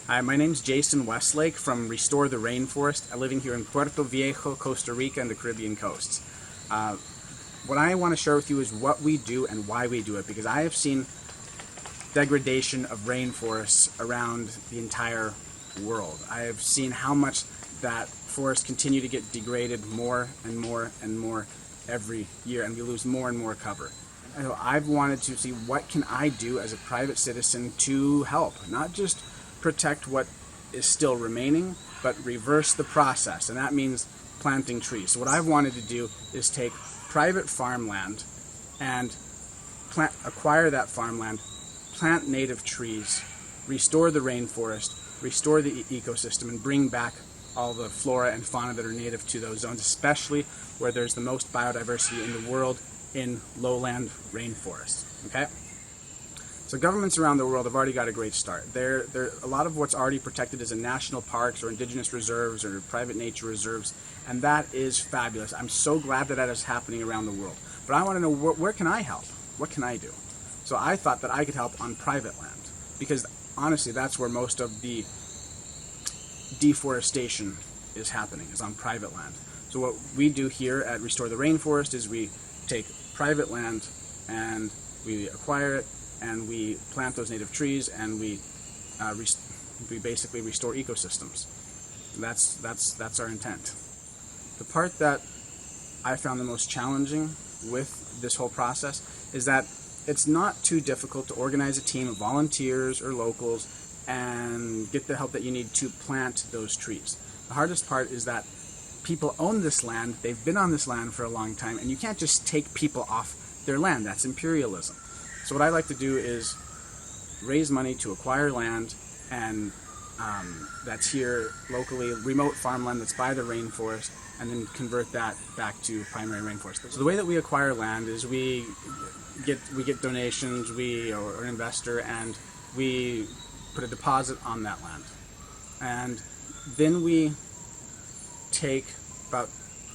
Hi, my name's Jason Westlake from Restore the Rainforest. I'm living here in Puerto Viejo, Costa Rica, and the Caribbean coasts. What I want to share with you is what we do and why we do it, because I have seen degradation of rainforests around the entire world. I have seen how much that forests continue to get degraded more and more and more every year, and we lose more and more cover. And so I've wanted to see what can I do as a private citizen to help, not just protect what is still remaining, but reverse the process, and that means planting trees. So what I've wanted to do is take private farmland and acquire that farmland, plant native trees, restore the rainforest, restore the ecosystem, and bring back all the flora and fauna that are native to those zones, especially where there's the most biodiversity in the world in lowland rainforests. Okay? So governments around the world have already got a great start. A lot of what's already protected is in national parks or indigenous reserves or private nature reserves, and that is fabulous. I'm so glad that is happening around the world. But I want to know, where can I help? What can I do? So I thought that I could help on private land, because honestly that's where most of the deforestation is happening, is on private land. So what we do here at Restore the Rainforest is we take private land and we acquire it, and we plant those native trees, and we basically restore ecosystems. That's our intent. The part that I found the most challenging with this whole process is that it's not too difficult to organize a team of volunteers or locals and get the help that you need to plant those trees. The hardest part is that people own this land, they've been on this land for a long time, and you can't just take people off their land. That's imperialism. So what I like to do is raise money to acquire land, and that's here locally, remote farmland that's by the rainforest, and then convert that back to primary rainforest. So the way that we acquire land is we get donations, or an investor, and we put a deposit on that land. And then we take about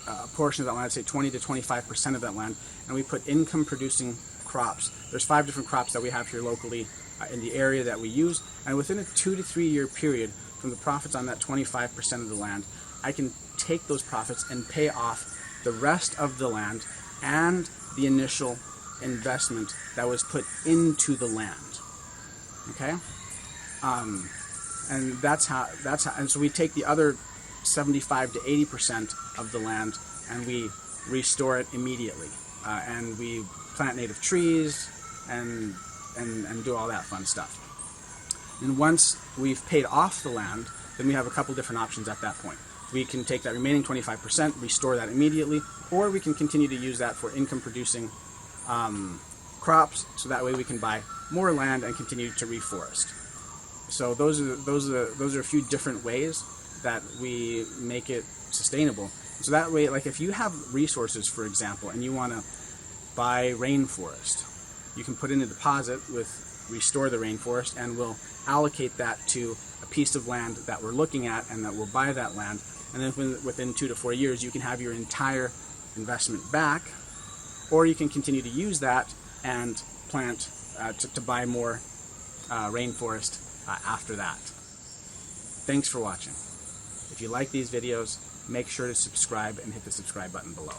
a portion of that land, I'd say 20 to 25% of that land, and we put income producing crops. There's 5 different crops that we have here locally in the area that we use, and within a 2 to 3 year period from the profits on that 25% of the land, I can take those profits and pay off the rest of the land and the initial investment that was put into the land. Okay? And that's how, and so we take the other 75 to 80% of the land and we restore it immediately, and we plant native trees and do all that fun stuff. And once we've paid off the land, then we have a couple different options at that point. We can take that remaining 25%, restore that immediately, or we can continue to use that for income producing crops, so that way we can buy more land and continue to reforest. So those are a few different ways that we make it sustainable. So that way, like if you have resources, for example, and you want to buy rainforest, you can put in a deposit with Restore the Rainforest, and we'll allocate that to a piece of land that we're looking at, and that we'll buy that land, and then within 2 to 4 years you can have your entire investment back, or you can continue to use that and plant to buy more rainforest after that. Thanks for watching. If you like these videos, make sure to subscribe and hit the subscribe button below.